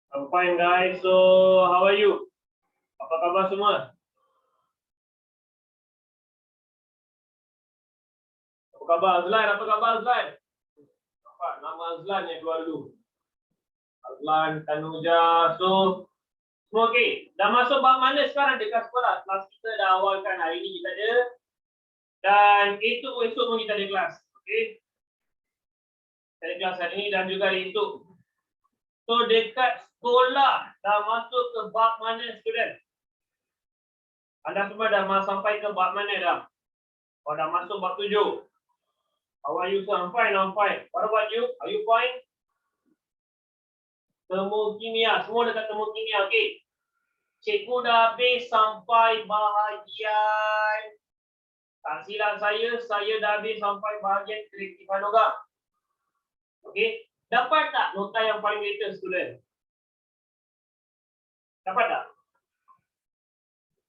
I'm fine guys. So how are you? Apa khabar semua? Apa khabar Azlan? Apa khabar Azlan? Nampak nama Azlan yang keluar dulu. Azlan, Tanuja. So semua okey. Dah masuk bab mana sekarang dekat sekolah? Kelas kita dah awalkan hari ni kita ada. Dan esok pun kita ada kelas. Okey. Kita ada kelas hari ni dan juga hari esok. So dekat sekolah dah masuk ke bab mana student? Anda semua dah sampai ke bab mana dah? Oh, dah masuk bab 7. How are you, sir? I'm fine, I'm fine. What about you? Are you fine? Temu kimia. Semua dekat temu kimia, okey? Cikgu dah habis sampai bahagian. Tak silap saya dah habis sampai bahagian keaktifan logam. Okey? Dapat tak nota yang paling latest, student? Dapat tak?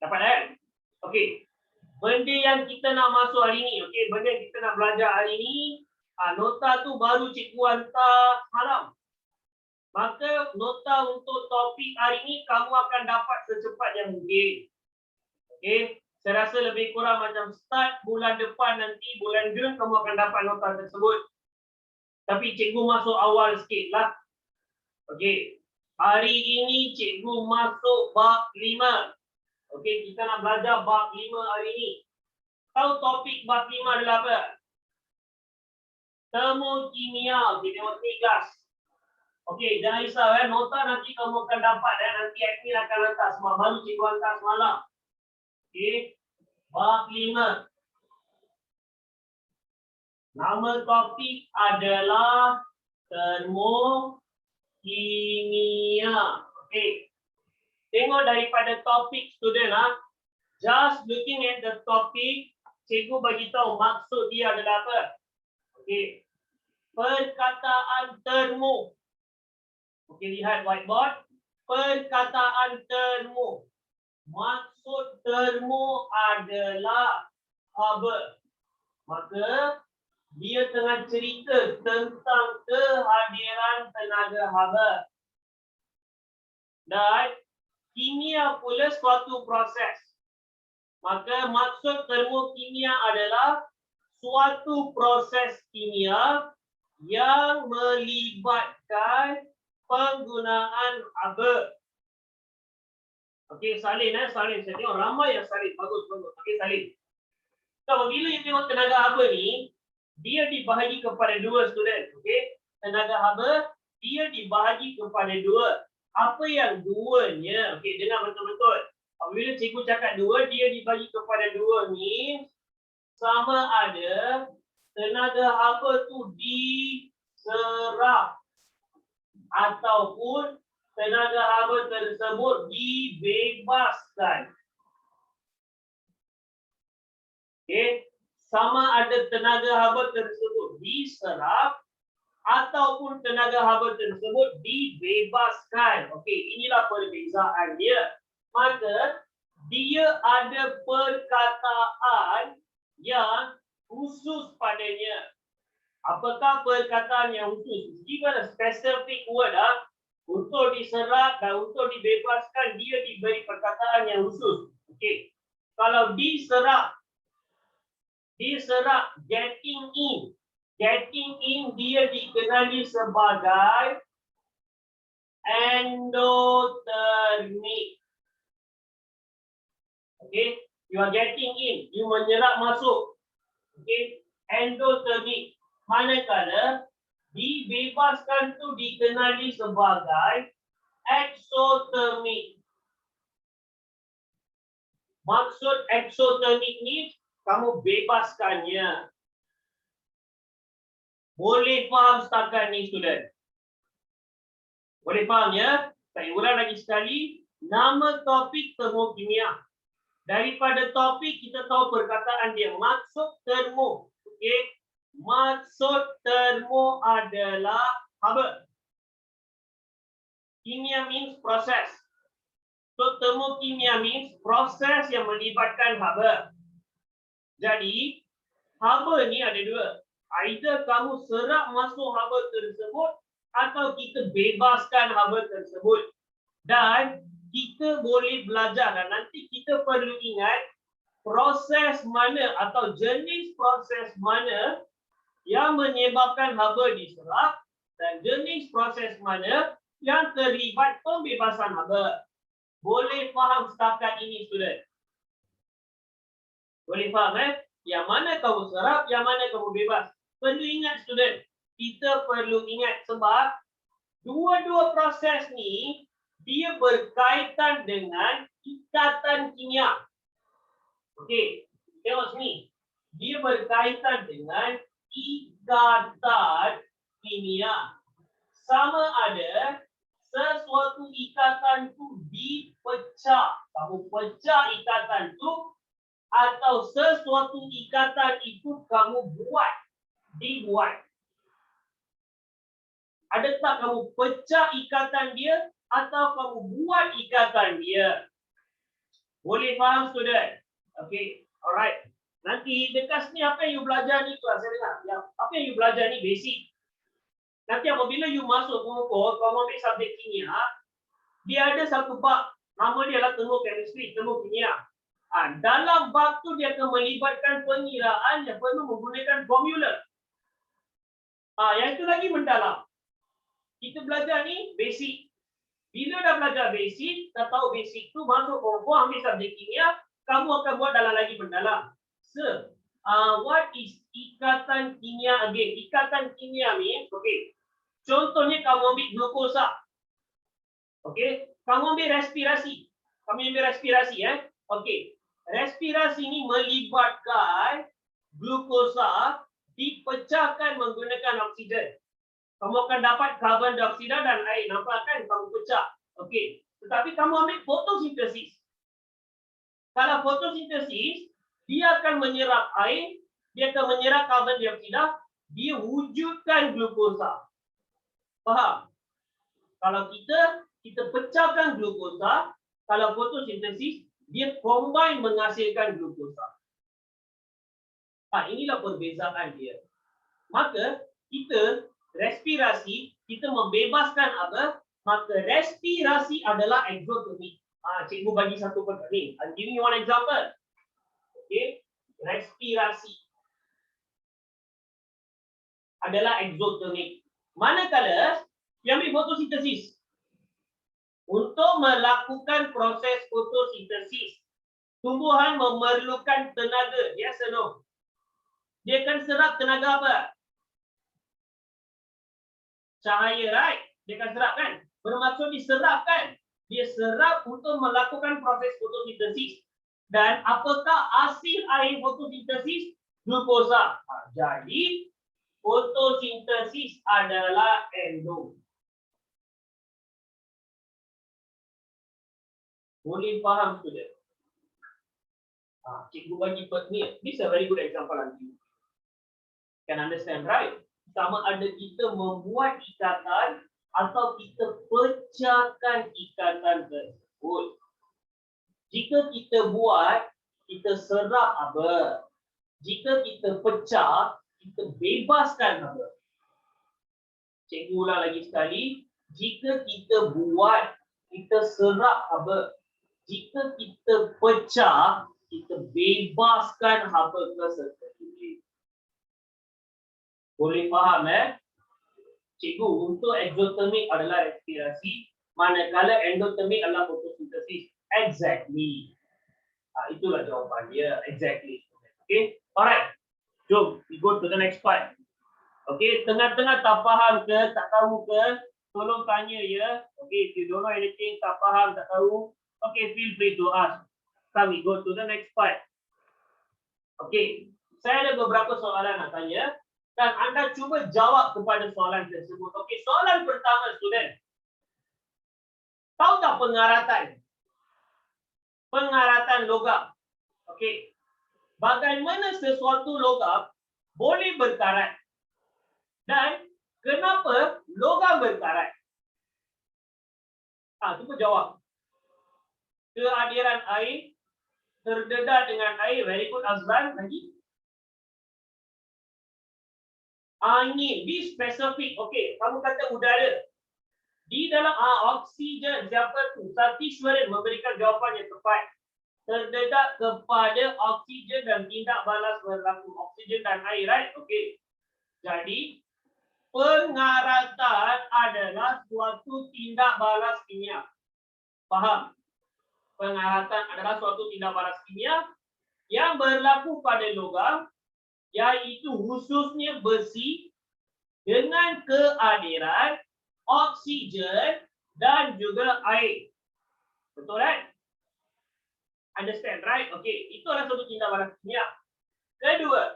Dapat kan? Okey. Benda yang kita nak masuk hari ni, okey, benda yang kita nak belajar hari ni, nota tu baru cikgu hantar malam. Maka nota untuk topik hari ni kamu akan dapat secepat yang mungkin. Okey, saya rasa lebih kurang macam start bulan depan nanti, bulan Jun kamu akan dapat nota tersebut. Tapi cikgu masuk awal sikit lah. Okey, hari ini cikgu masuk bab 5. Okey, kita nak belajar bab 5 hari ni. Tahu topik bab 5 adalah apa? Temu kimia. Okey, tengok ni kelas. Okey, jangan risau nota nanti kamu akan dapat nanti admin akan hantar semua. Baru cikgu hantar semalam. Okey, bab 5. Nama topik adalah termokimia. Okey. Tengok daripada topik student Just looking at the topic, cikgu bagi tahu maksud dia adalah apa. Okey. Perkataan termo. Okey, lihat whiteboard. Perkataan termo. Maksud termo adalah haba. Maka dia tengah cerita tentang kehadiran tenaga haba. Dan kimia pula suatu proses. Maka maksud termokimia adalah suatu proses kimia yang melibatkan penggunaan haba. Okey, salin salin. Saya tengok ramai yang salin. Bagus. Okey, salin. So, bila you tengok tenaga haba ni, dia dibahagi kepada dua student. Okey, tenaga haba dia dibahagi kepada dua. Apa yang duanya? Okey, dengar betul-betul. Apabila cikgu cakap dua, dia dibagi kepada dua ni sama ada tenaga haba tu diserap ataupun tenaga haba tersebut dibebaskan. Okey, sama ada tenaga haba tersebut diserap ataupun tenaga haba tersebut dibebaskan. Okey, inilah perbezaan dia. Maka dia ada perkataan yang khusus padanya. Apakah perkataan yang khusus? Given a specific word untuk diserap dan untuk dibebaskan, dia diberi perkataan yang khusus. Okey. Kalau diserap, getting in. Getting in dia dikenali sebagai endothermic. Okay, you are getting in, you menyerap masuk. Okay, endothermic. Manakala dibebaskan tu dikenali sebagai exothermic. Maksud exothermic ni kamu bebaskannya. Boleh faham setakat ni student? Boleh faham ya? Saya ulang lagi sekali. Nama topik termokimia. Daripada topik kita tahu perkataan dia. Maksud termo. Okey. Maksud termo adalah haba. Kimia means process. So termokimia means proses yang melibatkan haba. Jadi haba ni ada dua. Either kamu serap masuk haba tersebut atau kita bebaskan haba tersebut. Dan kita boleh belajar dan nanti kita perlu ingat proses mana atau jenis proses mana yang menyebabkan haba diserap dan jenis proses mana yang terlibat pembebasan haba. Boleh faham setakat ini, student? Boleh faham, Yang mana kamu serap, yang mana kamu bebas. Perlu ingat, student. Kita perlu ingat sebab dua-dua proses ni dia berkaitan dengan ikatan kimia. Okey, tengok sini. Dia berkaitan dengan ikatan kimia. Sama ada sesuatu ikatan tu dipecah. Kamu pecah ikatan tu atau sesuatu ikatan itu kamu dibuat. Adakah kamu pecah ikatan dia atau kamu buat ikatan dia? Boleh faham, student? Okay, alright. Nanti dekat sini apa yang you belajar ni kelas saya dengar. Apa yang you belajar ni basic. Nanti apabila you masuk pemukul, kamu ambil subjek kimia, dia ada satu bab. Nama dia adalah termokemistri, termokimia. Dalam bab tu dia akan melibatkan pengiraan yang perlu menggunakan formula. Yang itu lagi mendalam. Kita belajar ni basic. Bila dah belajar basic, dah tahu basic tu, masuk pemukul, ambil subjek kimia, kamu akan buat dalam lagi mendalam. So, what is ikatan kimia again? Ikatan kimia means, okay. Contohnya kamu ambil glukosa. Okey, kamu ambil respirasi. Okey. Respirasi ni melibatkan glukosa dipecahkan menggunakan oksigen. Kamu akan dapat karbon dioksida dan air. Nampak kan kamu pecah. Okey. Tetapi kamu ambil fotosintesis. Kalau fotosintesis, dia akan menyerap air, dia akan menyerap karbon dioksida, dia wujudkan glukosa. Faham? Kalau kita pecahkan glukosa, kalau fotosintesis, dia combine menghasilkan glukosa. Inilah perbezaan dia. Maka, kita respirasi, kita membebaskan apa? Maka respirasi adalah exothermic. Cikgu bagi satu ni. I'm giving you one example. Okay? Respirasi adalah exothermic. Manakala yang ambil fotosintesis. Untuk melakukan proses fotosintesis, tumbuhan memerlukan tenaga. Yes or no? Dia akan serap tenaga apa? Cahaya, right? Dia akan serap kan? Bermaksud diserap kan? Dia serap untuk melakukan proses fotosintesis. Dan apakah hasil air fotosintesis? Glukosa. Jadi, fotosintesis adalah endo. Boleh faham, student? Cikgu bagi ni. This is a very good example nanti. Can understand, right? Sama ada kita membuat ikatan atau kita pecahkan ikatan tersebut. Jika kita buat, kita serap apa? Jika kita pecah, kita bebaskan apa? Cikgu ulang lagi sekali. Jika kita buat, kita serap apa? Jika kita pecah, kita bebaskan haba tersebut. Boleh faham, Cikgu, untuk exothermic adalah respirasi, manakala endothermic adalah fotosintesis. Exactly. Itulah jawapan dia. Exactly. Okay. Alright. Jom, we go to the next part. Okay, tengah-tengah tak faham ke, tak tahu ke, tolong tanya ya. Okay, if you don't know anything, tak faham, tak tahu, okay, feel free to ask. Now we go to the next part. Okay, saya ada beberapa soalan nak tanya dan anda cuba jawab kepada soalan tersebut. Okay, soalan pertama, student. Tahu tak pengaratan? Pengaratan logam. Okay. Bagaimana sesuatu logam boleh berkarat? Dan kenapa logam berkarat? Cuba jawab. Kehadiran air, terdedah dengan air. Very good, Azlan. Lagi? Angin. Be specific. Okey, kamu kata udara. Di dalam oksigen, siapa tu? Satiswaran memberikan jawapan yang tepat. Terdedak kepada oksigen dan tindak balas berlaku. Oksigen dan air, right? Okey. Jadi, pengaratan adalah suatu tindak balas kimia. Faham? Pengaratan adalah suatu tindak balas kimia yang berlaku pada logam, iaitu khususnya besi dengan kehadiran oksigen dan juga air. Betul kan? Understand, right? Okey, itu adalah satu tindak balas kimia. Kedua,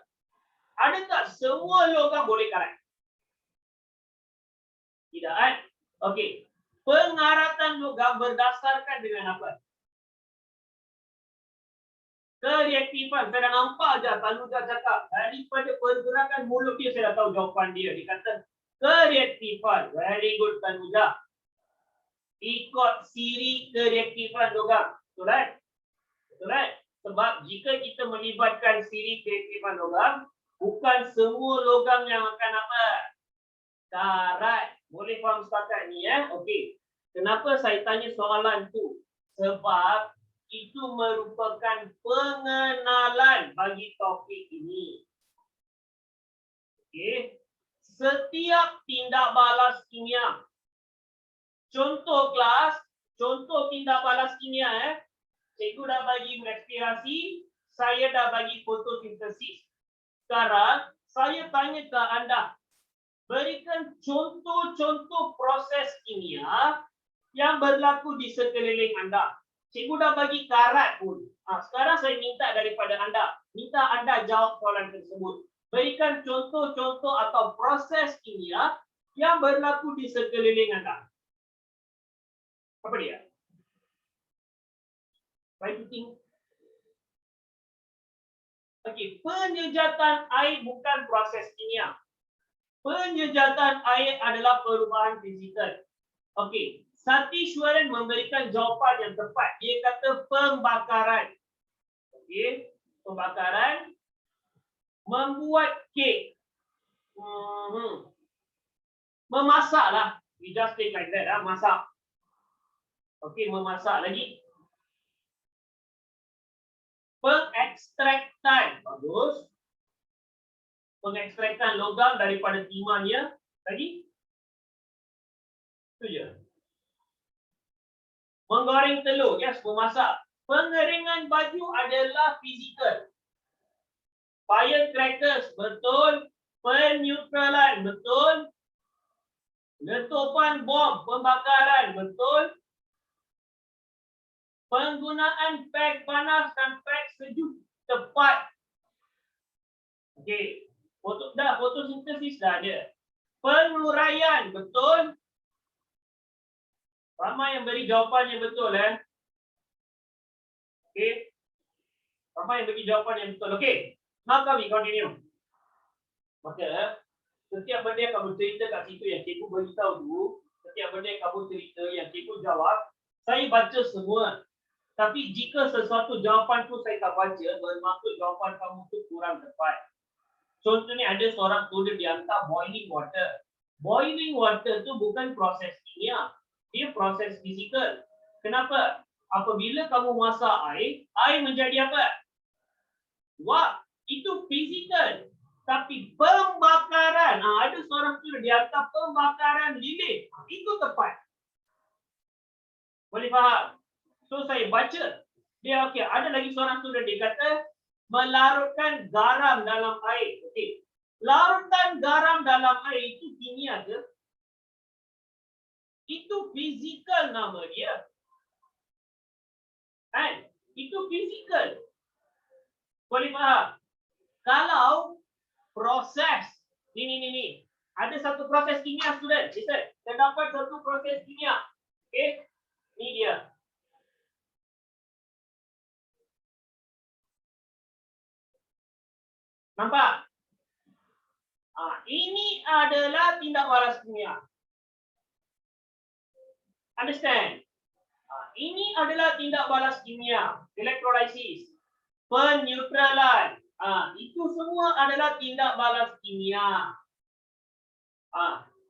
adakah semua logam boleh karat? Tidak kan? Okey. Pengaratan logam berdasarkan dengan apa? Kereaktifan. Saya dah nampak je Tanuja cakap. Daripada pergerakan mulut dia, saya dah tahu jawapan dia. Dia kata kereaktifan. Very good Tanuja. Ikut siri kereaktifan logam. Betul kan? Betul kan? Sebab jika kita melibatkan siri kereaktifan logam, bukan semua logam yang akan apa? Karat. Boleh faham setakat ni ya? Okey. Kenapa saya tanya soalan tu? Sebab itu merupakan pengenalan bagi topik ini. Okey. Setiap tindak balas kimia. Contoh kelas, contoh tindak balas kimia Cikgu dah bagi respirasi, saya dah bagi fotosintesis. Sekarang saya tanya ke anda, berikan contoh-contoh proses kimia yang berlaku di sekeliling anda. Cikgu dah bagi karat pun. Sekarang saya minta daripada anda, minta anda jawab soalan tersebut. Berikan contoh-contoh atau proses kimia yang berlaku di sekeliling anda. Apa dia? Try to think. Okey, penyejatan air bukan proses kimia. Penyejatan air adalah perubahan fizikal. Okey, Satiswaran memberikan jawapan yang tepat. Dia kata pembakaran. Okey, pembakaran membuat kek. Memasaklah. We just take like that, masak. Okey, memasak lagi. Pengekstraktan. Bagus. Pengekstraktan logam daripada timahnya. Lagi? Itu je. Menggoreng telur. Yes, memasak. Pengeringan baju adalah fizikal. Firecrackers. Betul. Penyutralan. Betul. Letupan bom. Pembakaran. Betul. Penggunaan peg panas dan peg sejuk tepat. Okey. Fotosintesis dah ada. Penguraian, betul. Ramai yang beri jawapan yang betul Okey. Ramai yang beri jawapan yang betul. Okey. Now we continue. Maka setiap benda yang kamu cerita kat situ yang cikgu beritahu tu, setiap benda yang kamu cerita yang cikgu jawab, saya baca semua. Tapi jika sesuatu jawapan tu saya tak baca, bermaksud jawapan kamu tu kurang tepat. Contohnya ada seorang student dihantar boiling water. Boiling water tu bukan proses kimia. Dia proses fizikal. Kenapa? Apabila kamu masak air menjadi apa? Wah, itu fizikal. Tapi pembakaran, ada seorang student dihantar pembakaran lilin. Itu tepat. Boleh faham? So saya baca. Dia okey, ada lagi seorang student dia kata melarutkan garam dalam air. Okey. Larutan garam dalam air itu kimia ke? Itu fizikal nama dia. Kan? Itu fizikal. Boleh faham? Kalau proses ni. Ada satu proses kimia student. Listen, terdapat satu proses kimia. Okey? Ni dia. Nampak? Ini adalah tindak balas kimia. Understand? Ini adalah tindak balas kimia. Electrolysis. Penyutralan. Itu semua adalah tindak balas kimia.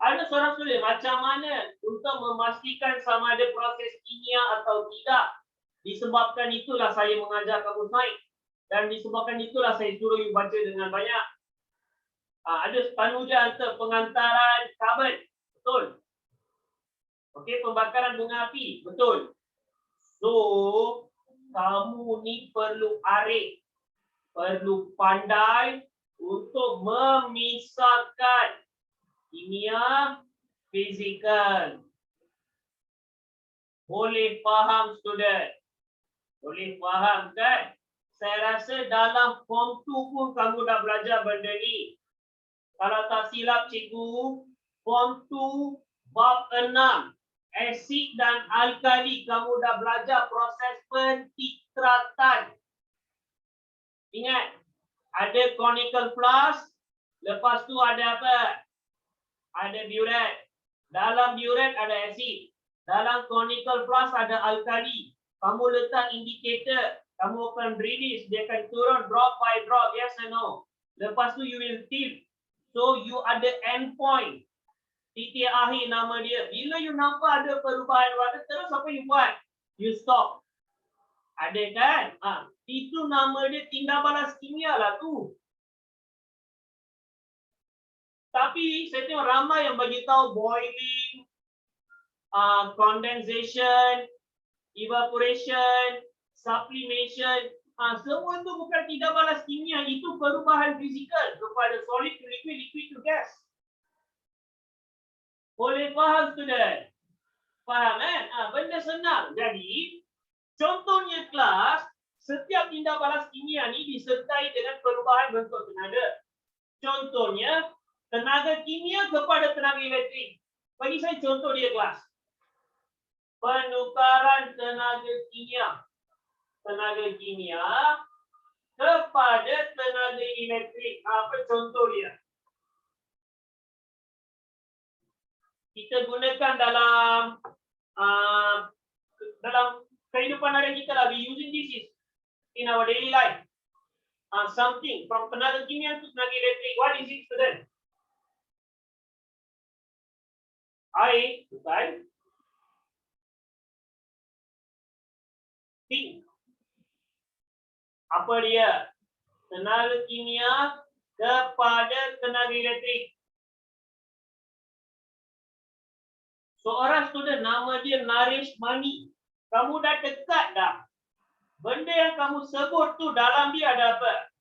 Ada seorang student macam mana untuk memastikan sama ada proses kimia atau tidak. Disebabkan itulah saya mengajar kamu sains. Dan disebabkan itulah saya suruh you baca dengan banyak. Ada tanuja untuk pengantaran karbon. Betul. Okey, pembakaran bunga api. Betul. So, kamu ni perlu arif. Perlu pandai untuk memisahkan kimia, fizikal. Boleh faham student? Boleh faham kan? Saya rasa dalam form 2 pun kamu dah belajar benda ni. Kalau tak silap cikgu, form 2 bab 6. Asid dan alkali kamu dah belajar proses pentitratan. Ingat, ada conical flask, lepas tu ada apa? Ada buret. Dalam buret ada asid. Dalam conical flask ada alkali. Kamu letak indikator, kamu akan release, dia akan turun drop by drop, yes or no? Lepas tu you will tilt. So you ada endpoint. Titik akhir nama dia. Bila you nampak ada perubahan warna, terus apa you buat? You stop. Ada kan? Itu nama dia tindak balas kimia lah tu. Tapi saya tengok ramai yang bagi tahu boiling, condensation, evaporation, sublimation. Semua tu bukan tindak balas kimia, itu perubahan fizikal kepada solid to liquid, liquid to gas. Boleh faham student? Faham kan? Benda senang. Jadi, contohnya kelas, setiap tindak balas kimia ni disertai dengan perubahan bentuk tenaga. Contohnya, tenaga kimia kepada tenaga elektrik. Bagi saya contoh dia kelas. Penukaran tenaga kimia. Tenaga kimia kepada tenaga elektrik. Apa contoh dia? Kita gunakan dalam kehidupan harian kita lah. We using this in our daily life. Something from tenaga kimia to tenaga elektrik. What is it, student? Air, bukan? Think. Apa dia? Tenaga kimia kepada tenaga elektrik. Seorang student nama dia Naresh Mani. Kamu dah dekat dah. Benda yang kamu sebut tu dalam dia ada apa?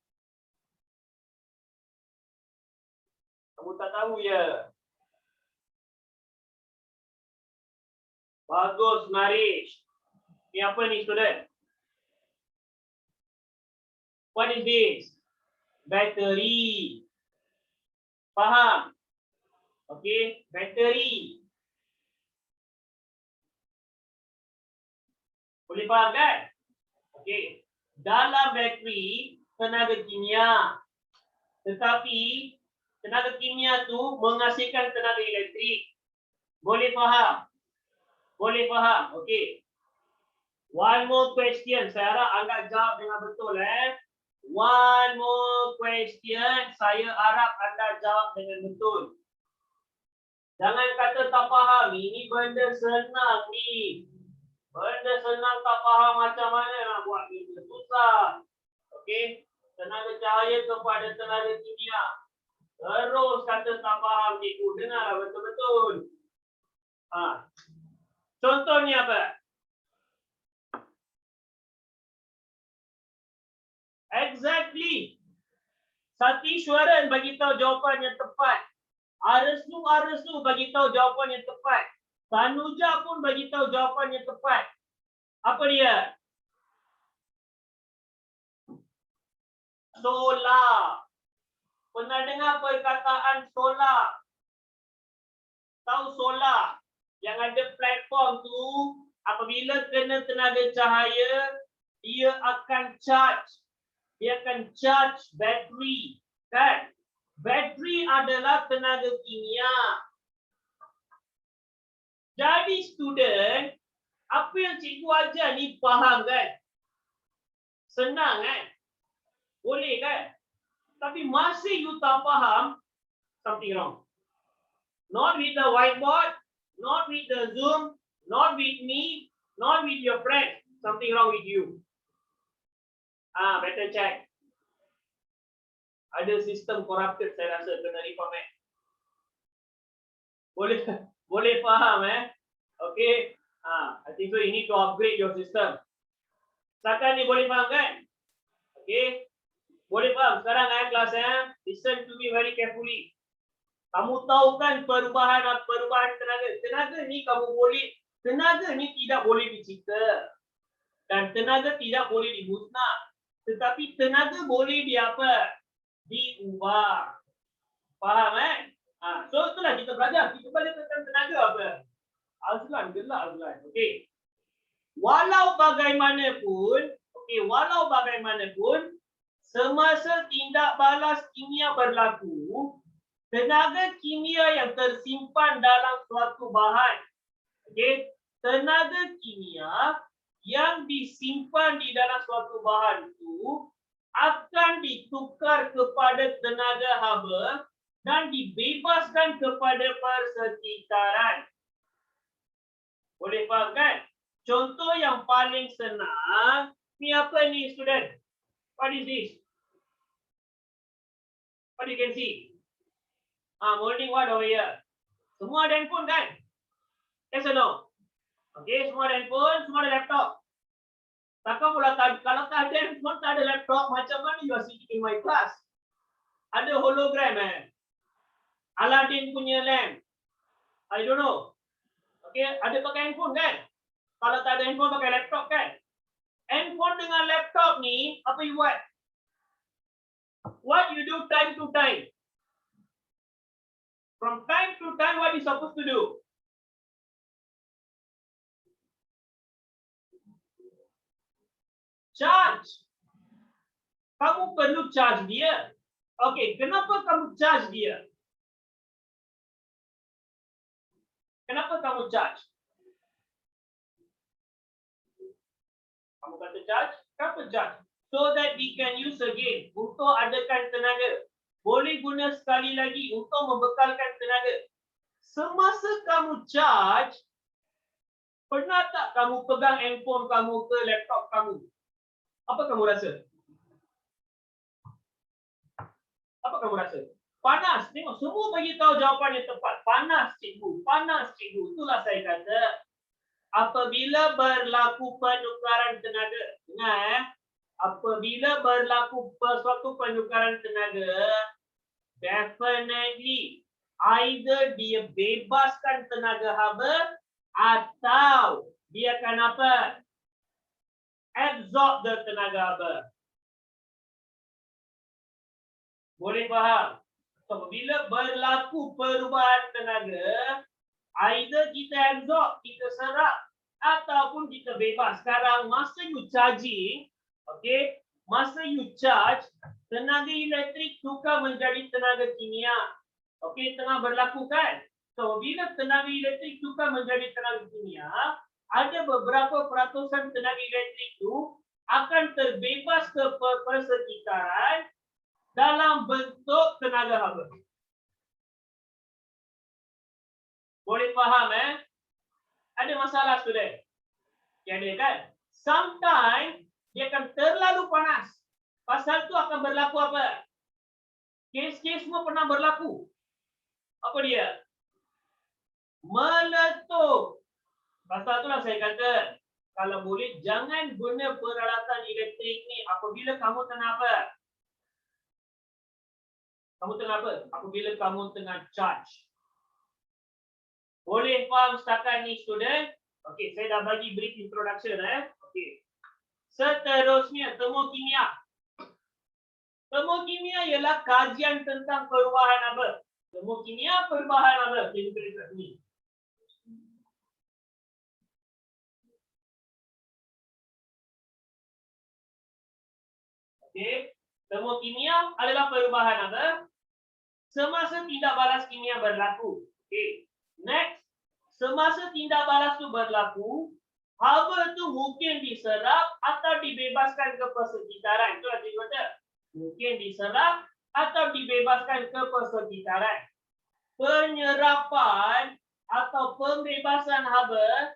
Kamu tak tahu ya? Bagus Naresh. Ni apa ni student? What is this? Battery. Faham? Okey, battery. Boleh faham kan? Okey. Dalam bateri tenaga kimia. Tetapi tenaga kimia tu menghasilkan tenaga elektrik. Boleh faham? Boleh faham? Okey. One more question. Saya harap anda jawab dengan betul One more question. Saya harap anda jawab dengan betul. Jangan kata tak faham. Ini benda senang ni. Benda senang tak faham macam mana nak buat benda susah. Okey. Tenaga cahaya kepada tenaga kimia. Terus kata tak faham cikgu. Dengarlah betul-betul. Contohnya apa? Exactly. Satiswaran bagi tahu jawapan yang tepat. Aresnu bagi tahu jawapan yang tepat. Tanuja pun bagi tahu jawapan yang tepat. Apa dia? Solar. Pernah dengar perkataan solar? Tahu solar? Yang ada platform tu, apabila kena tenaga cahaya, dia akan charge. Dia akan charge bateri. Kan? Bateri adalah tenaga kimia. Jadi student, apa yang cikgu ajar ni faham kan? Senang kan? Boleh kan? Tapi masih you tak faham, something wrong. Not with the whiteboard, not with the Zoom, not with me, not with your friend. Something wrong with you. Better check. Ada sistem corrupted saya rasa kena reformat. Boleh faham Okay. I think so you need to upgrade your system. Setakat ni boleh faham kan? Okay. Boleh faham sekarang kelas Listen to me very carefully. Kamu tahu kan perubahan tenaga. Tenaga ni tidak boleh dicipta. Dan tenaga tidak boleh dimusnah. Tetapi tenaga boleh diubah. Faham So itulah kita belajar. Kita belajar tentang tenaga apa? Azlan, gelak Azlan. Okey. Walau bagaimanapun, semasa tindak balas kimia berlaku, tenaga kimia yang tersimpan dalam suatu bahan. Okey, tenaga kimia yang disimpan di dalam suatu bahan itu akan ditukar kepada tenaga haba dan dibebaskan kepada persekitaran. Boleh faham kan? Contoh yang paling senang, ni apa ni student? What is this? What you can see? Molding what over here? Semua ada handphone kan? Yes or no? Okay, semua ada handphone, semua ada laptop. Takkan kalau tak ada handphone, tak ada laptop, macam mana you are sitting in my class? Ada hologram Aladdin punya lamp. I don't know. Okay, ada pakai handphone kan? Kalau tak ada handphone, pakai laptop kan? Handphone dengan laptop ni, apa you buat? What you do time to time? From time to time, what you supposed to do? Charge. Kamu perlu charge dia. Okay, kenapa kamu charge dia? Kenapa kamu charge? Kamu kata charge? Kenapa charge? So that we can use again. Untuk adakan tenaga. Boleh guna sekali lagi untuk membekalkan tenaga. Semasa kamu charge, pernah tak kamu pegang handphone kamu ke laptop kamu? Apa kamu rasa? Apa kamu rasa? Panas. Tengok, semua bagi tahu jawapan yang tepat. Panas, cikgu. Panas, cikgu. Itulah saya kata. Apabila berlaku penukaran tenaga. Dengar Apabila berlaku suatu penukaran tenaga, definitely either dia bebaskan tenaga haba atau dia akan apa? Absorb the tenaga haba. Boleh faham? Apabila berlaku perubahan tenaga, either kita absorb, kita serap ataupun kita bebas. Sekarang masa you charging, okay, masa you charge, tenaga elektrik tukar menjadi tenaga kimia. Okay, tengah berlaku kan? So, bila tenaga elektrik tukar menjadi tenaga kimia, ada beberapa peratusan tenaga elektrik itu akan terbebas ke persekitaran dalam bentuk tenaga haba. Boleh faham Ada masalah student? Ada kan? Sometimes dia akan terlalu panas. Pasal tu akan berlaku apa? Kes-kes semua pernah berlaku. Apa dia? Meletup. Pasal itulah saya kata, kalau boleh jangan guna peralatan elektrik ni apabila kamu tengah apa? Kamu tengah apa? Apabila kamu tengah charge. Boleh faham setakat ni student? Okey, saya dah bagi brief introduction Okey. Seterusnya, termokimia. Termokimia ialah kajian tentang perubahan apa? Termokimia perubahan apa? Kita tulis kat sini. Okey, termokimia adalah perubahan apa? Semasa tindak balas kimia berlaku. Okey. Next, semasa tindak balas itu berlaku, haba itu mungkin diserap atau dibebaskan ke persekitaran. Itulah cikgu kata. Mungkin diserap atau dibebaskan ke persekitaran. penyerapan atau pembebasan haba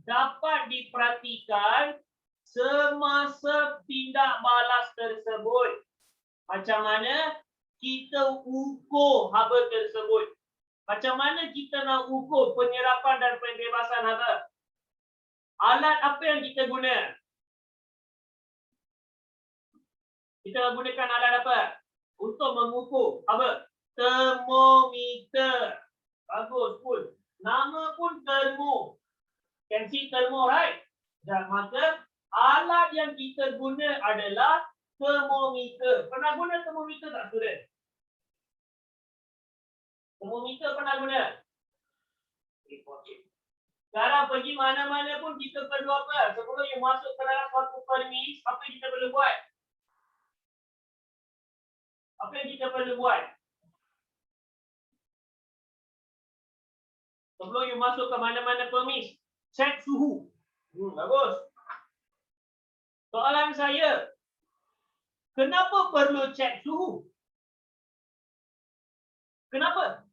dapat diperhatikan semasa tindak balas tersebut. Macam mana kita ukur haba tersebut? Macam mana kita nak ukur penyerapan dan pembebasan haba? Alat apa yang kita guna? Kita gunakan alat apa untuk mengukur haba? Termometer. Bagus pun. Nama pun termo. Can see termo, right? Dan maka alat yang kita guna adalah termometer. Pernah guna termometer tak, student? Termometer pernah guna? Sekarang pergi mana-mana pun kita perlu apa? Sebelum you masuk ke dalam suatu premis, apa yang kita perlu buat? Apa yang kita perlu buat? Sebelum you masuk ke mana-mana premis, cek suhu. Bagus. Soalan saya, kenapa perlu cek suhu? Kenapa?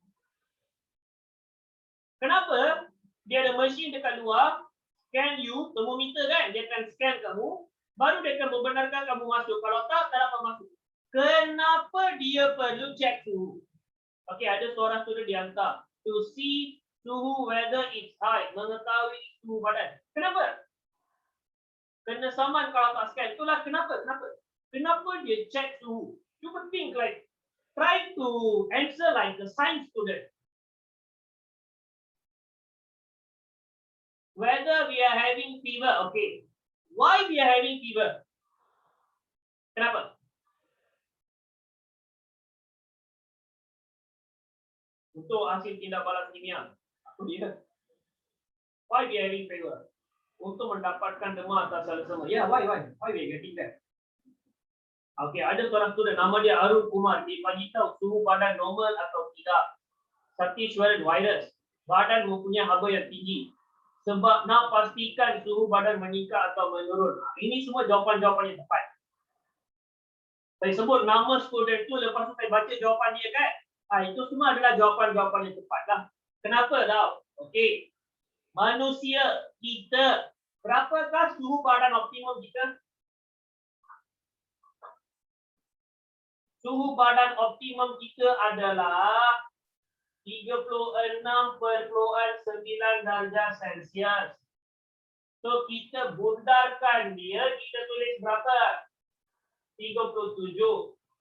Kenapa? Dia ada mesin dekat luar, scan you, termometer kan, dia akan scan kamu, baru dia akan membenarkan kamu masuk. Kalau tak dapat masuk. Kenapa dia perlu cek suhu? Okey, ada seorang student dihantar to see suhu whether it's high, mengetahui suhu badan. Kenapa? Kena saman kalau tak scan. Itulah kenapa. Kenapa dia cek suhu? Cuba think like, try to answer like the science student. Whether we are having fever, okay. Why we are having fever? Kenapa? Untuk hasil tindak balas kimia. Apa dia? Why we are having fever? Untuk mendapatkan demam atas selesema. Ya, why? Why we are getting that? Okay, ada seorang student nama dia Arun Kumar. Dia bagi tahu suhu badan normal atau tidak. Satisfied virus. Badan mempunyai haba yang tinggi. Sebab nak pastikan suhu badan meningkat atau menurun. Ini semua jawapan-jawapan yang tepat. Saya sebut nama student tu, lepas tu saya baca jawapan dia kan. Itu semua adalah jawapan-jawapan yang tepat lah. Kenapa tau? Okey. Manusia kita, berapakah suhu badan optimum kita? Suhu badan optimum kita adalah 36.9 darjah Celsius. So kita bundarkan dia, kita tulis berapa? 37.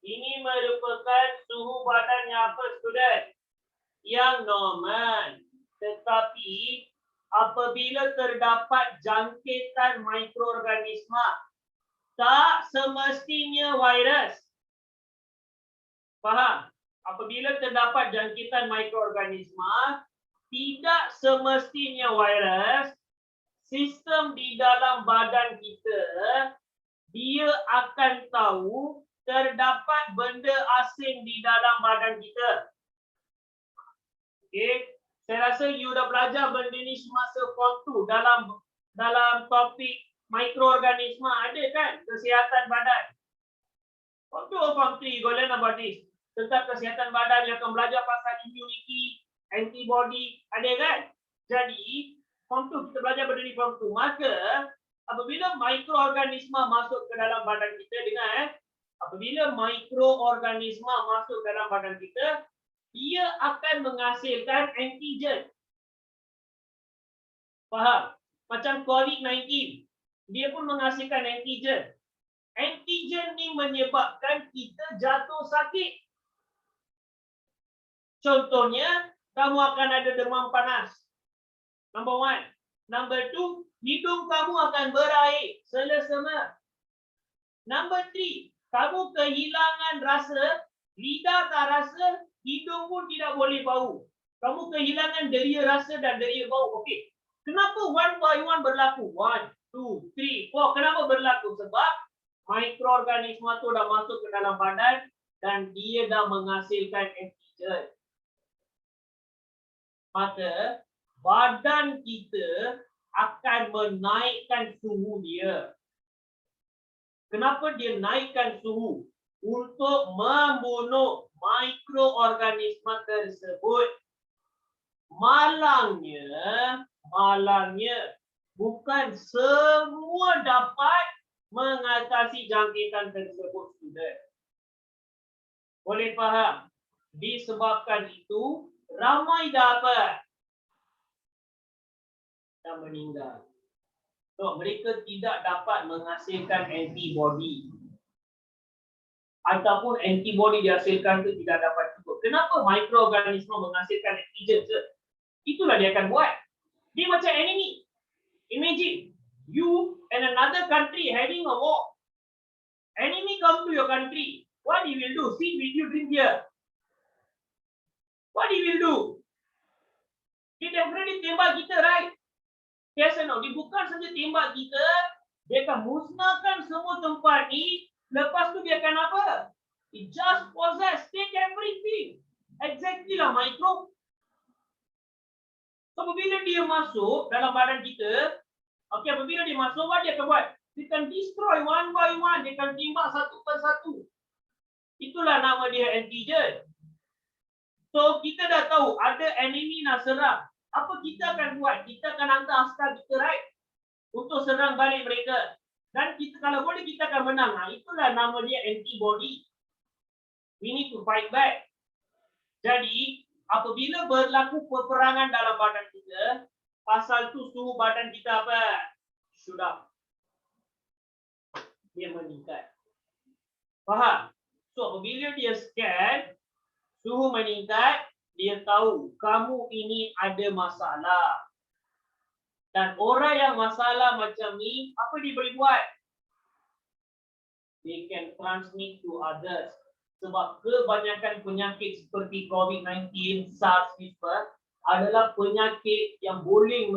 Ini merupakan suhu badan yang apa, student? Yang normal. Tetapi apabila terdapat jangkitan mikroorganisma, tak semestinya virus. Faham? Apabila terdapat jangkitan mikroorganisma, tidak semestinya virus, sistem di dalam badan kita, dia akan tahu terdapat benda asing di dalam badan kita. Okey, saya rasa you dah belajar benda ni semasa form 2 dalam topik mikroorganisma, ada kan? Kesihatan badan. Form 2 form 3 you learn about this. Tentang kesihatan badan, yang akan belajar pasal immunity, antibody, ada kan? Jadi, form 2 kita belajar benda ni form 2. Maka, apabila mikroorganisma masuk ke dalam badan kita, dengar apabila mikroorganisma masuk ke dalam badan kita, dia akan menghasilkan antigen. Faham? Macam COVID-19, dia pun menghasilkan antigen. Antigen ni menyebabkan kita jatuh sakit. Contohnya, kamu akan ada demam panas. Number 1. Number 2, hidung kamu akan berair, selesema. Number 3, kamu kehilangan rasa, lidah tak rasa, hidung pun tidak boleh bau. Kamu kehilangan deria rasa dan deria bau. Okey. Kenapa one by one berlaku? 1, 2, 3, 4. Kenapa berlaku? Sebab mikroorganisma tu dah masuk ke dalam badan dan dia dah menghasilkan antigen. Maka badan kita akan menaikkan suhu dia. Kenapa dia naikkan suhu? Untuk membunuh mikroorganisma tersebut. malangnya bukan semua dapat mengatasi jangkitan tersebut, student. Boleh faham? Disebabkan itu ramai dapat dan meninggal. So, mereka tidak dapat menghasilkan antibody. Ataupun antibody dihasilkan itu tidak dapat cukup. Kenapa mikroorganisme menghasilkan antigen? Itulah dia akan buat. Dia macam enemy. Imagine, you and another country having a war. Enemy come to your country. What he will do? Sit with you, drink beer. What he will do? He definitely tembak kita, right? Yes or no? Dia bukan saja tembak kita, dia akan musnahkan semua tempat ni. Lepas tu dia akan apa? It just possess, take everything. Exactly lah micro. So, apabila dia masuk dalam badan kita, okay, apabila dia masuk, what dia akan buat? Dia akan destroy one by one, dia akan timbak satu persatu. Itulah nama dia antigen. So, kita dah tahu ada enemy nak serang. Apa kita akan buat? Kita akan hantar askar kita, right? Untuk serang balik mereka. Dan kita, kalau boleh, kita akan menang. Nah, itulah nama dia antibody. We need to fight back. Jadi, apabila berlaku peperangan dalam badan kita, pasal tu suhu badan kita apa? Shoot up. Dia meningkat. Faham? So, apabila dia scan, suhu meningkat, dia tahu kamu ini ada masalah. Dan orang yang masalah macam ni, apa dia boleh buat? They can transmit to others. Sebab kebanyakan penyakit seperti COVID-19, SARS, adalah penyakit yang boleh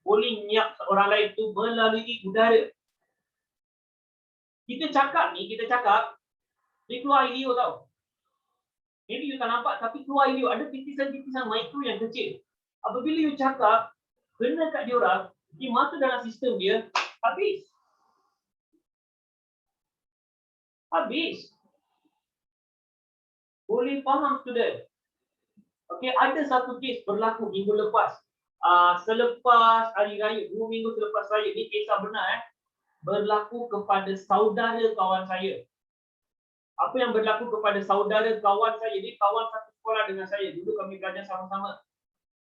menyiap orang lain itu melalui udara. Kita cakap, dia keluar helium tau. Maybe you tak nampak, tapi keluar helium. Ada titisan-titisan mikro yang kecil. Apabila you cakap, kena kat dia orang, dia masuk dalam sistem dia, habis. Boleh faham, student? Okey, ada satu kes berlaku minggu lepas. Selepas hari raya, 2 minggu selepas raya, ni kisah benar berlaku kepada saudara kawan saya. Apa yang berlaku kepada saudara kawan saya? Dia kawan satu sekolah dengan saya. Dulu kami belajar sama-sama.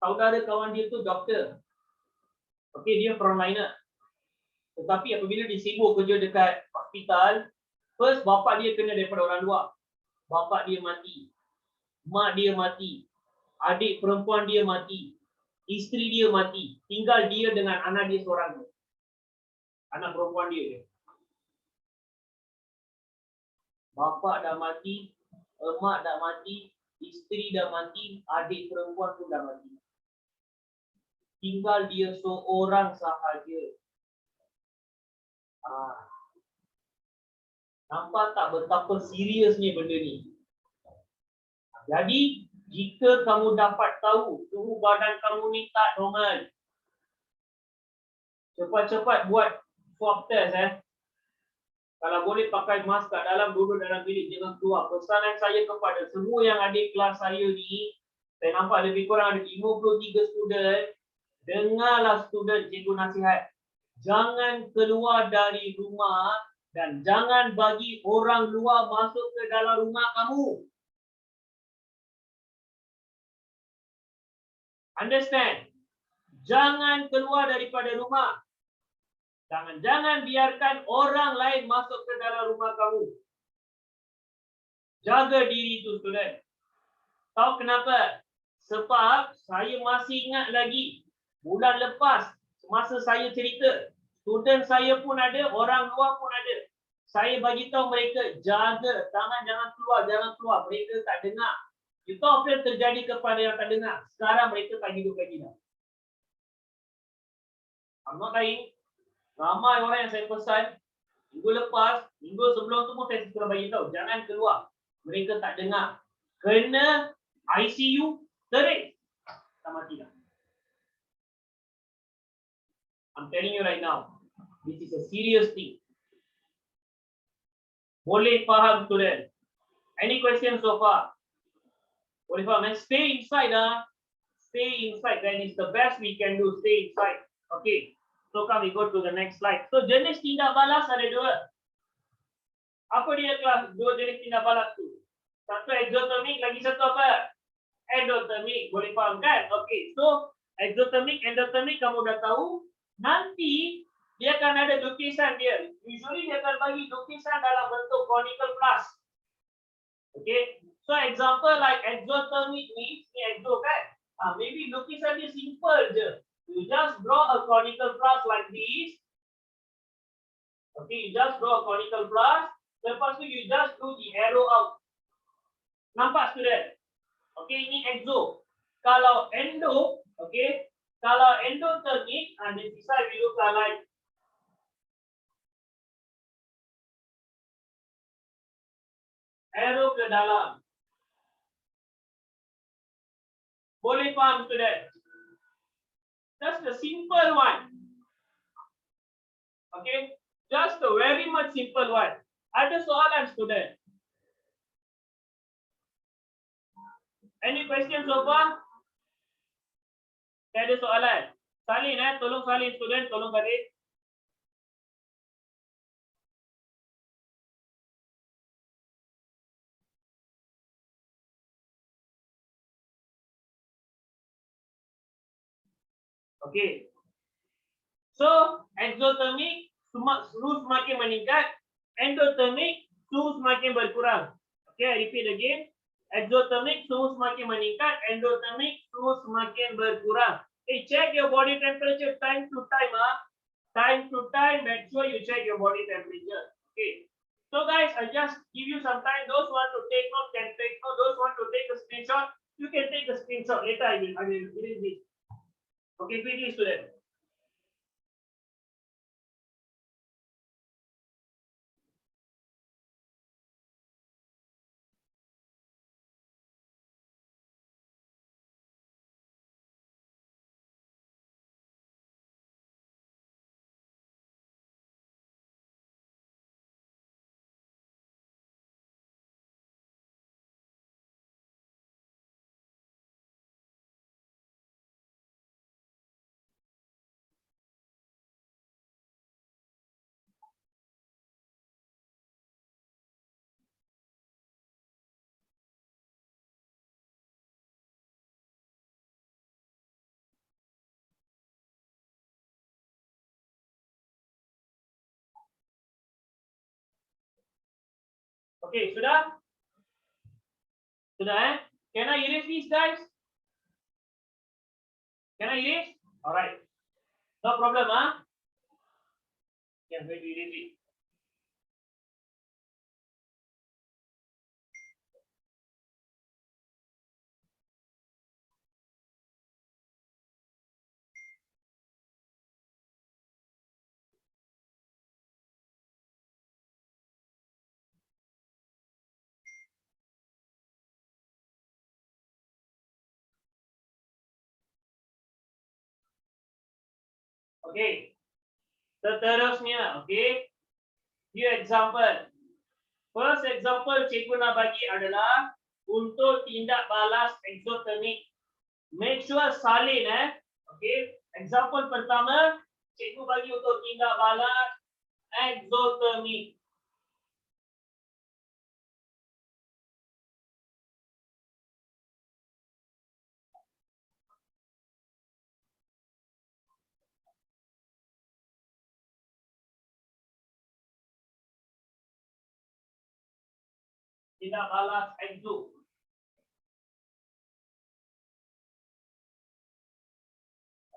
Saudara kawan dia tu doktor. Okey, dia frontliner. Tetapi apabila dia sibuk kerja dekat hospital, first bapa dia kena daripada orang luar. Bapa dia mati. Mak dia mati. Adik perempuan dia mati. Isteri dia mati. Tinggal dia dengan anak dia seorang tu. Anak perempuan dia. Bapa dah mati, emak dah mati, isteri dah mati, adik perempuan pun dah mati. Tinggal dia seorang sahaja. Nampak tak betapa seriusnya benda ni? Jadi, jika kamu dapat tahu suhu badan kamu ni tak normal, cepat-cepat buat swab test. Kalau boleh pakai mask kat dalam, duduk dalam bilik, jangan keluar. Pesanan saya kepada semua yang adik kelas saya ni, saya nampak lebih kurang ada 53 student. Dengarlah student cikgu nasihat. Jangan keluar dari rumah dan jangan bagi orang luar masuk ke dalam rumah kamu. Understand? Jangan keluar daripada rumah. Jangan biarkan orang lain masuk ke dalam rumah kamu. Jaga diri tu, student. Tahu kenapa? Sebab saya masih ingat lagi bulan lepas semasa saya cerita, student saya pun ada, orang luar pun ada. Saya bagi tahu mereka, jaga tangan, jangan keluar. Mereka tak dengar. You tahu apa yang terjadi kepada yang tak dengar? Sekarang mereka tak hidup lagi dah. I'm not lying. Ramai orang yang saya pesan minggu lepas, minggu sebelum tu pun saya sudah bagi tahu, jangan keluar. Mereka tak dengar. Kena ICU, terik. Tak mati dah. I'm telling you right now, this is a serious thing. Boleh faham, student? Any questions so far? Boleh faham? And stay inside. stay inside. Then it's the best we can do, stay inside. Okay. So come we go to the next slide. So jenis tindak balas ada dua. Apa dia kelas? Dua jenis tindak balas tu. Satu exothermic, lagi satu apa? Endothermic. Boleh faham kan? Okay. So exothermic, endothermic kamu dah tahu. Nanti dia akan ada lukisan dia. Usually dia akan bagi lukisan dalam bentuk conical plus. Okay. So example like exothermic means ni exo kan? Maybe lukisan dia simple je. You just draw a conical plus like this. Okay, you just draw a conical plus. Lepas tu you just do the arrow out. Nampak student? Okay, ini exo. Kalau endo, okay, kalau endothermic, this side we look like arrow ke dalam. Boleh faham student? That's the simple one. Okay, just a very much simple one. Ada soalan student? Any questions so far? Ada soalan? Salin tolong salin student, tolong salin. Okay. So, exothermic suhu semakin meningkat, endothermic suhu semakin berkurang. Okay, I repeat again. Exothermic suhu semakin meningkat, endothermic suhu semakin berkurang. Hey, check your body temperature time to time. Time to time, make sure you check your body temperature. Okay. So guys, I just give you some time. Those who want to take note can take note. Those who want to take a screenshot, you can take a screenshot. Later I will erase this. Okay, quickly student. Okay, sudah? Sudah Can I erase these guys? Can I erase? Alright. No problem, Yeah, I'm going to erase it. Okay. Seterusnya, okay. Here example. First example cikgu nak bagi adalah untuk tindak balas exothermic. Make sure salin Okay. Example pertama, cikgu bagi untuk tindak balas exothermic. Tindak balas exo.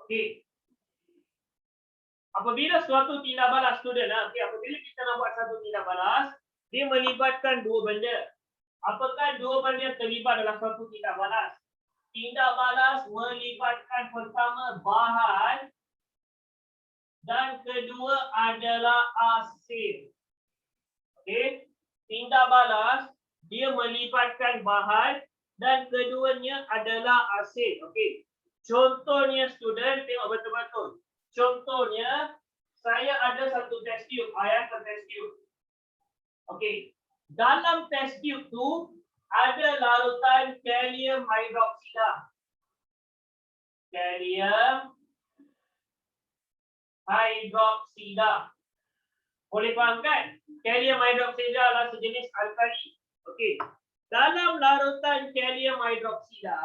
Okay. Apabila suatu tindak balas student, okay, apabila kita nak buat satu tindak balas, dia melibatkan dua benda. Apakah dua benda yang terlibat dalam suatu tindak balas? Tindak balas melibatkan pertama bahan dan kedua adalah asid. Okay. Tindak balas dia melibatkan bahan dan keduanya adalah asid. Okay. Contohnya student, tengok betul-betul. Contohnya, saya ada satu test tube. I have a test tube. Okay. Dalam test tube tu ada larutan kalium hidroksida. kalium hidroksida. Boleh faham kan? Kalium hidroksida adalah sejenis alkali. Okey. Dalam larutan kalium hidroksida,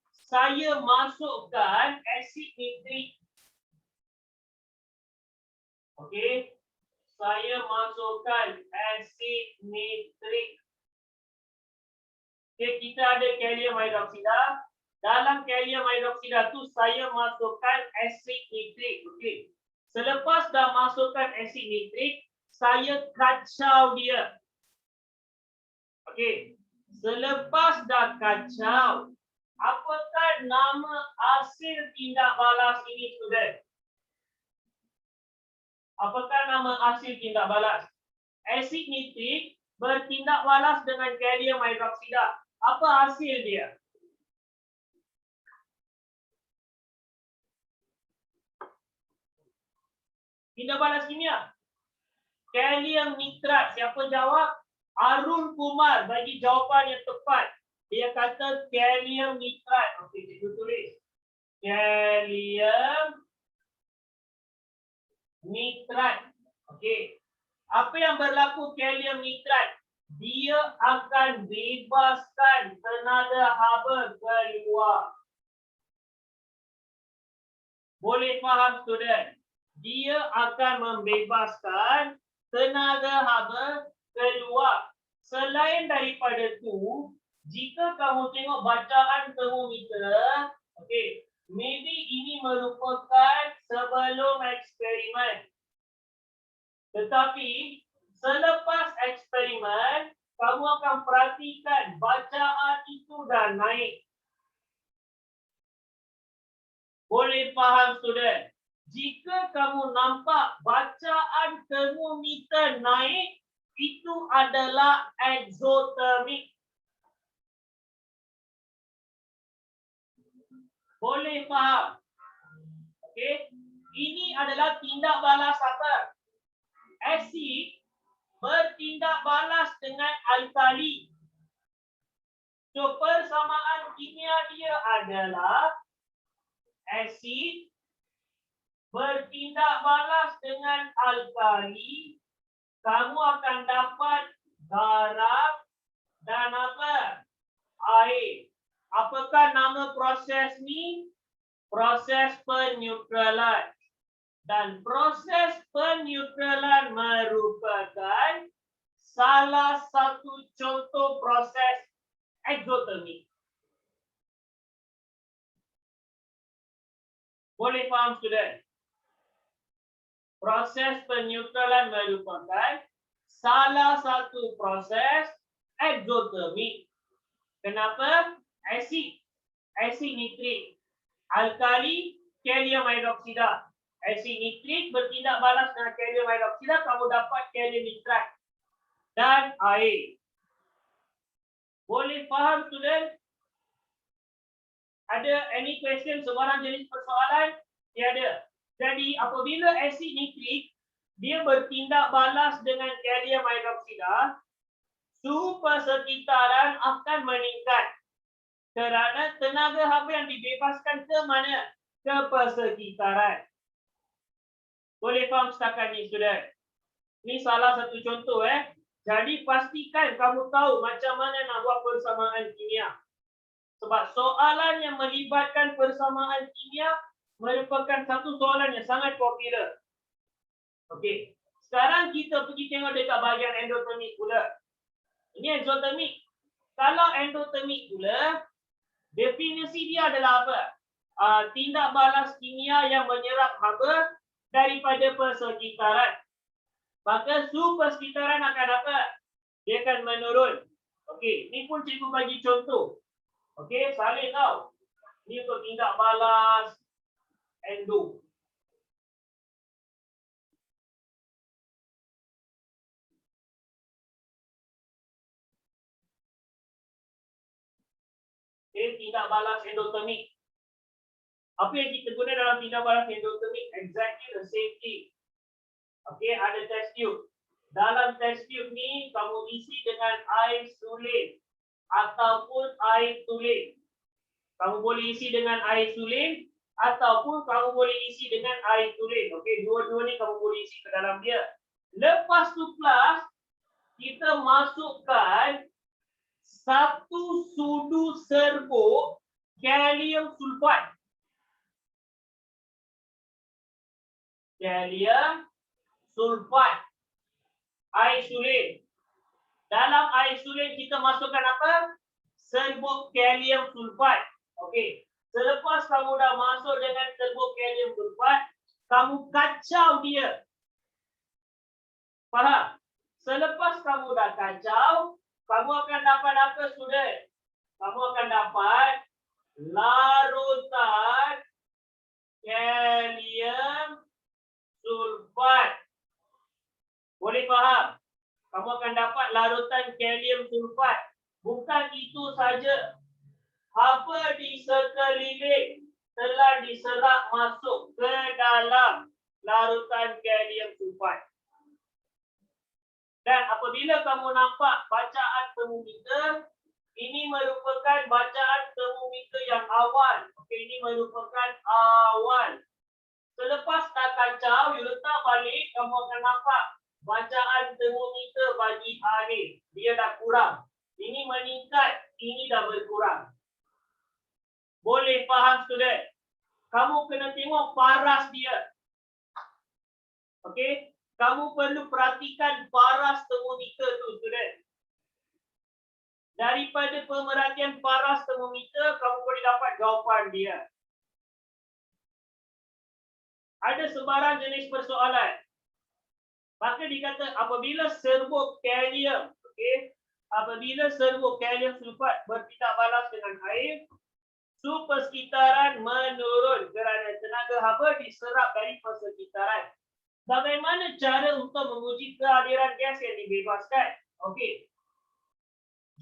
saya masukkan asid nitrik. Okey. Saya masukkan asid nitrik. Okay, kita ada kalium hidroksida. Dalam kalium hidroksida tu saya masukkan asid nitrik. Okey. Selepas dah masukkan asid nitrik, saya kacau dia. Okey. Selepas dah kacau, apakah nama hasil tindak balas ini, student? Apakah nama hasil tindak balas? Asid nitrik bertindak balas dengan kalium hidroksida. Apa hasil dia? Tindak balas kimia. Kalium nitrat. Siapa jawab? Arun Kumar bagi jawapan yang tepat. Dia kata kalium nitrat. Okey, cikgu tulis. Kalium nitrat. Okey. Apa yang berlaku kalium nitrat? Dia akan bebaskan tenaga haba keluar. Boleh faham, student? Dia akan membebaskan tenaga haba keluar. Selain daripada tu, jika kamu tengok bacaan termometer, okey, maybe ini merupakan sebelum eksperimen. Tetapi selepas eksperimen, kamu akan perhatikan bacaan itu dah naik. Boleh faham, student? Jika kamu nampak bacaan termometer naik, itu adalah exothermic. Boleh faham? Okey. Ini adalah tindak balas apa? Asid bertindak balas dengan alkali. So, persamaan kimia dia adalah asid bertindak balas dengan alkali. Kamu akan dapat garam dan apa? Air. Apakah nama proses ni? Proses peneutralan. Dan proses peneutralan merupakan salah satu contoh proses exothermic. Boleh faham, student? Proses peneutralan merupakan salah satu proses exothermic. Kenapa? Asid nitrik, alkali, kalium hidroksida. Asid nitrik bertindak balas dengan kalium hidroksida, kamu dapat kalium nitrat dan air. Boleh faham, student? Ada any question, sebarang jenis persoalan? Tiada. Jadi apabila asid nitrik dia bertindak balas dengan kalium hidroksida, suhu persekitaran akan meningkat kerana tenaga haba yang dibebaskan ke mana? Ke persekitaran. Boleh faham setakat ni, student? Ini salah satu contoh. Jadi pastikan kamu tahu macam mana nak buat persamaan kimia. Sebab soalan yang melibatkan persamaan kimia merupakan satu soalan yang sangat popular. Okey. Sekarang kita pergi tengok dekat bahagian endotermik pula. Ini exothermic. Kalau endotermik pula, definisi dia adalah apa? Tindak balas kimia yang menyerap haba daripada persekitaran. Maka suhu persekitaran akan apa? Dia akan menurun. Okey, ni pun cikgu bagi contoh. Okey, salin tau. Ni untuk tindak balas endo. Okey, tindak balas endotermik. Apa yang kita guna dalam tindak balas endotermik? Exactly the same thing. Okey, ada test tube. Dalam test tube ni kamu isi dengan air sulin ataupun air tulen. Kamu boleh isi dengan air sulin ataupun kamu boleh isi dengan air tulen. Okey, dua-dua ni kamu boleh isi ke dalam dia. Lepas tu plus kita masukkan 1 sudu serbuk kalium sulfat. Kalium sulfat. Air sulen. Dalam air sulen kita masukkan apa? Serbuk kalium sulfat. Okey. Selepas kamu dah masuk dengan serbuk kalium sulfat, kamu kacau dia. Faham? Selepas kamu dah kacau, kamu akan dapat apa, student? Kamu akan dapat larutan kalium sulfat. Boleh faham? Kamu akan dapat larutan kalium sulfat. Bukan itu saja. Apa di sekeliling telah diserap masuk ke dalam larutan kalium sulfat. Dan apabila kamu nampak bacaan termometer, ini merupakan bacaan termometer yang awal. Okey, ini merupakan awal. Selepas dah kacau, you letak balik, kamu akan nampak bacaan termometer bagi air. Dia dah kurang. Ini meningkat, ini dah berkurang. Boleh faham, student? Kamu kena tengok paras dia. Okey? Kamu perlu perhatikan paras termometer tu, student. Daripada pemerhatian paras termometer, kamu boleh dapat jawapan dia. Ada sebarang jenis persoalan. Maka dikata apabila serbuk kalium, okey, apabila serbuk kalium sulfat bertindak balas dengan air, suhu persekitaran menurun kerana tenaga haba diserap dari persekitaran. Bagaimana cara untuk menguji kehadiran gas yang dibebaskan? Okey.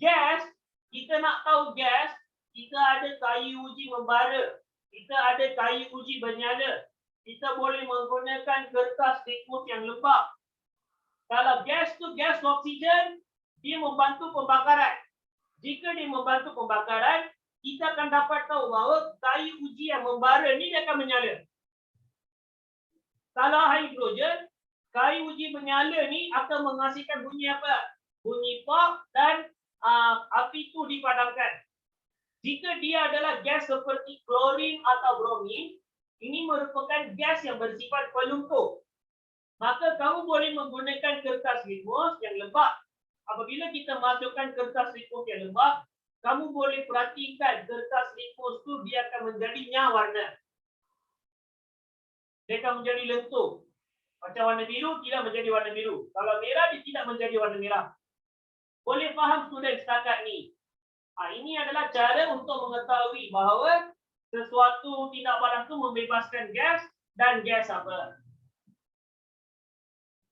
Gas, kita nak tahu gas, kita ada kayu uji membara, kita ada kayu uji bernyala. Kita boleh menggunakan kertas litmus yang lembap. Kalau gas tu gas oksigen, dia membantu pembakaran. Jika dia membantu pembakaran, kita akan dapat tahu bahawa kayu uji yang membara ni dia akan menyala. Kalau hidrogen, kayu uji menyala ni akan menghasilkan bunyi apa? Bunyi pop dan api itu dipadamkan. Jika dia adalah gas seperti klorin atau bromin, ini merupakan gas yang bersifat pelumpuh. Maka kamu boleh menggunakan kertas litmus yang lembap. Apabila kita masukkan kertas litmus yang lembap, kamu boleh perhatikan kertas litmus tu dia akan menjadi warna. Dia akan menjadi lentur. Macam warna biru tidak menjadi warna biru. Kalau merah dia tidak menjadi warna merah. Boleh faham student setakat ni? Ini adalah cara untuk mengetahui bahawa sesuatu tindak balas tu membebaskan gas dan gas apa.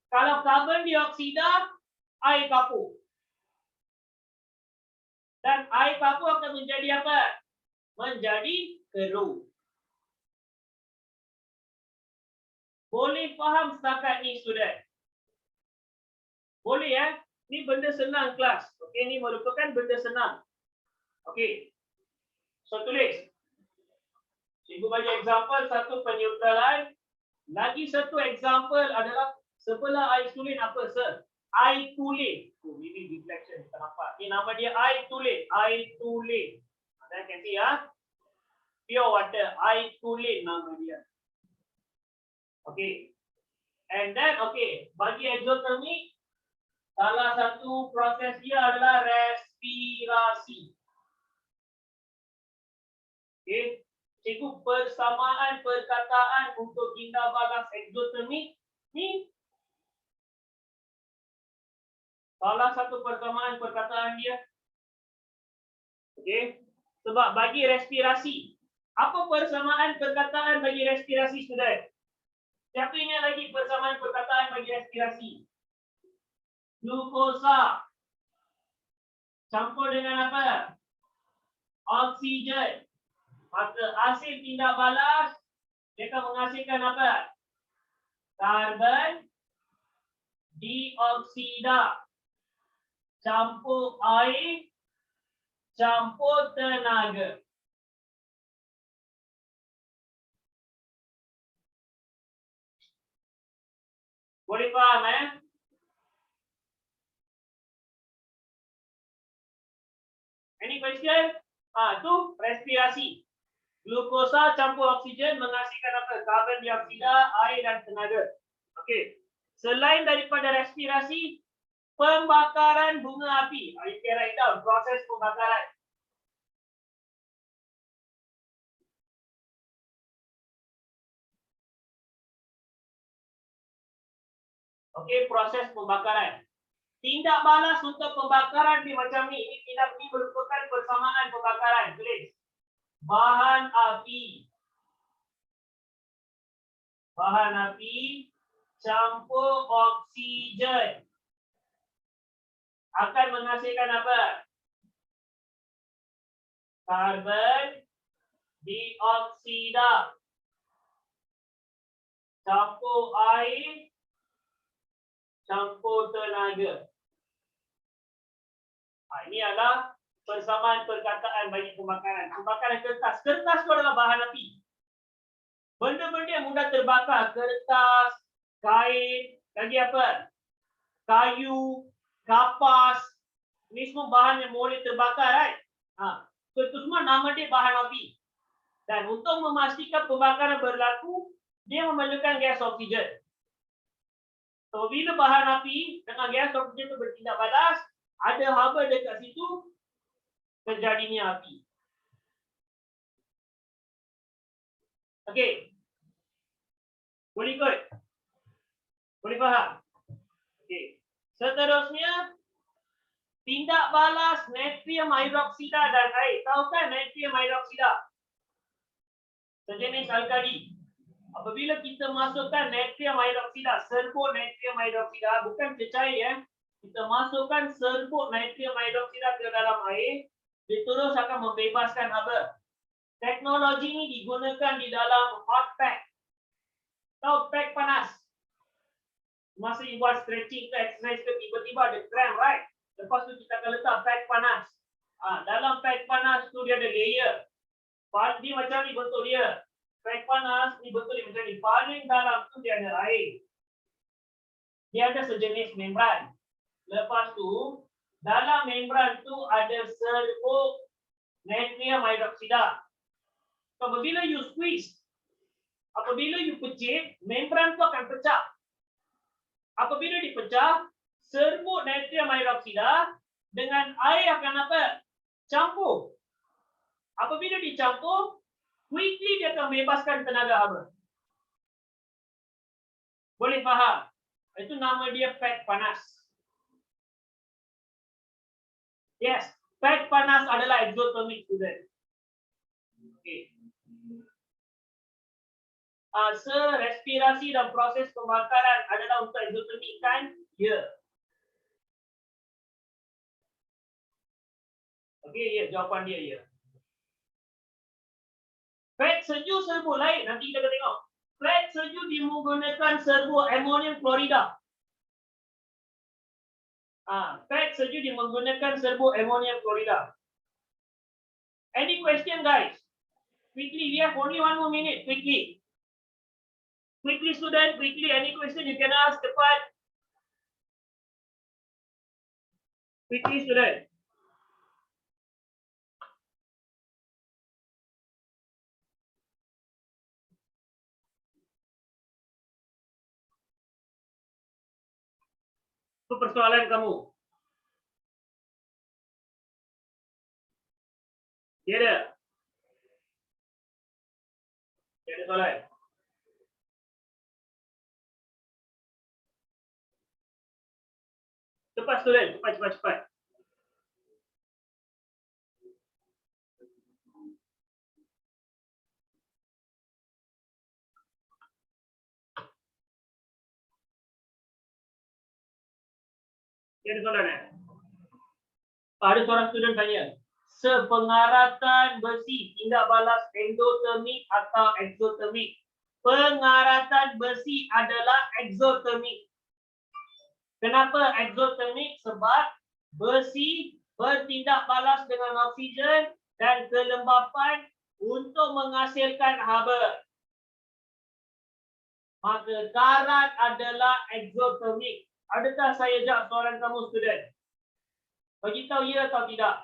Kalau karbon dioksida, air kapur. Dan air kapur akan menjadi apa? Menjadi keruh. Boleh faham setakat ni, student? Boleh ya? Ni benda senang kelas. Okey, ni merupakan benda senang. Okey. So tulis. Cikgu bagi example satu peneutralan. Lagi satu example adalah sebelah air tulen apa, sir? Air tulen. Ini deflection, kita nampak. Ini nama dia air tulen. Air tulen. Anda can see ya? Pure water. Air tulen nama dia. Okay. And then, okay. Bagi exothermic, salah satu proses dia adalah respirasi. Okay. Cikgu persamaan perkataan untuk tindak balas exothermic ni salah satu persamaan perkataan dia. Okay. Sebab bagi respirasi, apa persamaan perkataan bagi respirasi, student? Siapa ingat lagi persamaan perkataan bagi respirasi? Glukosa campur dengan apa? Oksigen. Maka hasil tindak balas dia akan menghasilkan apa? Karbon dioksida campur air campur tenaga. Boleh faham Any question? Tu respirasi. Glukosa campur oksigen menghasilkan apa? Karbon dioksida, air dan tenaga. Okey. Selain daripada respirasi, pembakaran bunga api. You can write down proses pembakaran. Okey, proses pembakaran. Tindak balas untuk pembakaran ni macam ni. Ini merupakan persamaan pembakaran. Tulis. Bahan api. Bahan api campur oksigen akan menghasilkan apa? Karbon dioksida campur air campur tenaga. Ini adalah persamaan perkataan bagi pembakaran. Pembakaran kertas. Kertas itu adalah bahan api. Benda-benda yang mudah terbakar. Kertas, kain, lagi apa? Kayu, kapas. Ini semua bahan yang boleh terbakar, right? So, itu semua nama dia bahan api. Dan untuk memastikan pembakaran berlaku, dia memerlukan gas oksigen. So, bila bahan api dengan gas oksigen itu bertindak balas, ada haba dekat situ, terjadinya api. Okey. Boleh ikut? Boleh faham? Okey. Seterusnya, tindak balas natrium hidroksida dan air. Tahu kan natrium hidroksida? Sejenis alkali. Apabila kita masukkan natrium hidroksida, serbuk natrium hidroksida, bukan cecair kita masukkan serbuk natrium hidroksida ke dalam air, dia terus akan membebaskan haba. Teknologi ini digunakan di dalam hot pack. Tahu pack panas? Masa you buat stretching ke exercise ke tiba-tiba ada cramp, right? Lepas tu kita akan letak pack panas. Dalam pack panas tu dia ada layer. Dia macam ni bentuk dia. Pack panas ni bentuk dia macam ni. Paling dalam tu dia ada air. Dia ada sejenis membran. Lepas tu, dalam membran tu ada serbuk natrium hidroksida. So, apabila you squeeze, apabila you pecik, membran tu akan pecah. Apabila dipecah, serbuk natrium hidroksida dengan air akan apa? Campur. Apabila dicampur, quickly dia akan bebaskan tenaga haba. Boleh faham? Itu nama dia pack panas. Yes, pack panas adalah exothermic, student. Okay. Respirasi dan proses pembakaran adalah untuk exothermic kan? Ya. Okey, ya, jawapan dia ya. Pack sejuk serbuk lain, nanti kita akan tengok. Pack sejuk menggunakan serbuk amonium klorida. Pack sejuk menggunakan serbuk amonium klorida. Any question, guys? Quickly, we have only 1 more minute. Quickly. Quickly, student. Quickly, any question you can ask. Cepat. Quickly, student. Itu persoalan kamu. Tiada. Tiada soalan. Cepat, student. Cepat. Tiada soalan Ada seorang student tanya. Sepengaratan besi tindak balas endotermik atau exothermic? Pengaratan besi adalah exothermic. Kenapa exothermic? Sebab besi bertindak balas dengan oksigen dan kelembapan untuk menghasilkan haba. Maka karat adalah exothermic. Adakah saya jawab soalan kamu, student? Bagi tahu ya atau tidak?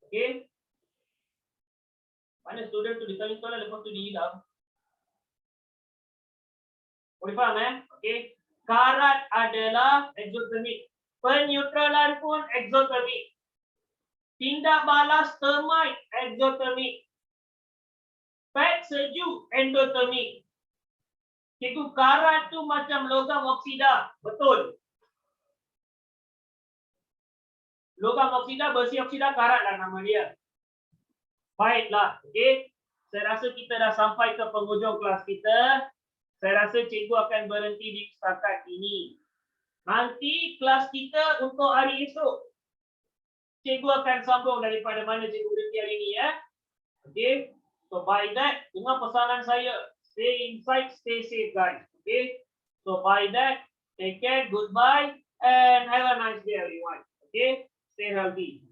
Okey. Mana student tu ditanya soalan lepas tu dihilang. Boleh faham Okey. Karat adalah exothermic. Peneutralan pun exothermic. Tindak balas termite exothermic. Pek sejuk endothermic. Cikgu, karat tu macam logam oksida. Betul. Logam oksida, besi oksida, karat lah nama dia. Baiklah, okey. Saya rasa kita dah sampai ke penghujung kelas kita. Saya rasa cikgu akan berhenti di setakat ini. Nanti kelas kita untuk hari esok, cikgu akan sambung daripada mana cikgu berhenti hari ini Okey. So by that, dengar pesanan saya. Stay inside, stay safe guys. Okay. So by that, take care, goodbye, and have a nice day everyone. Okay. Stay healthy.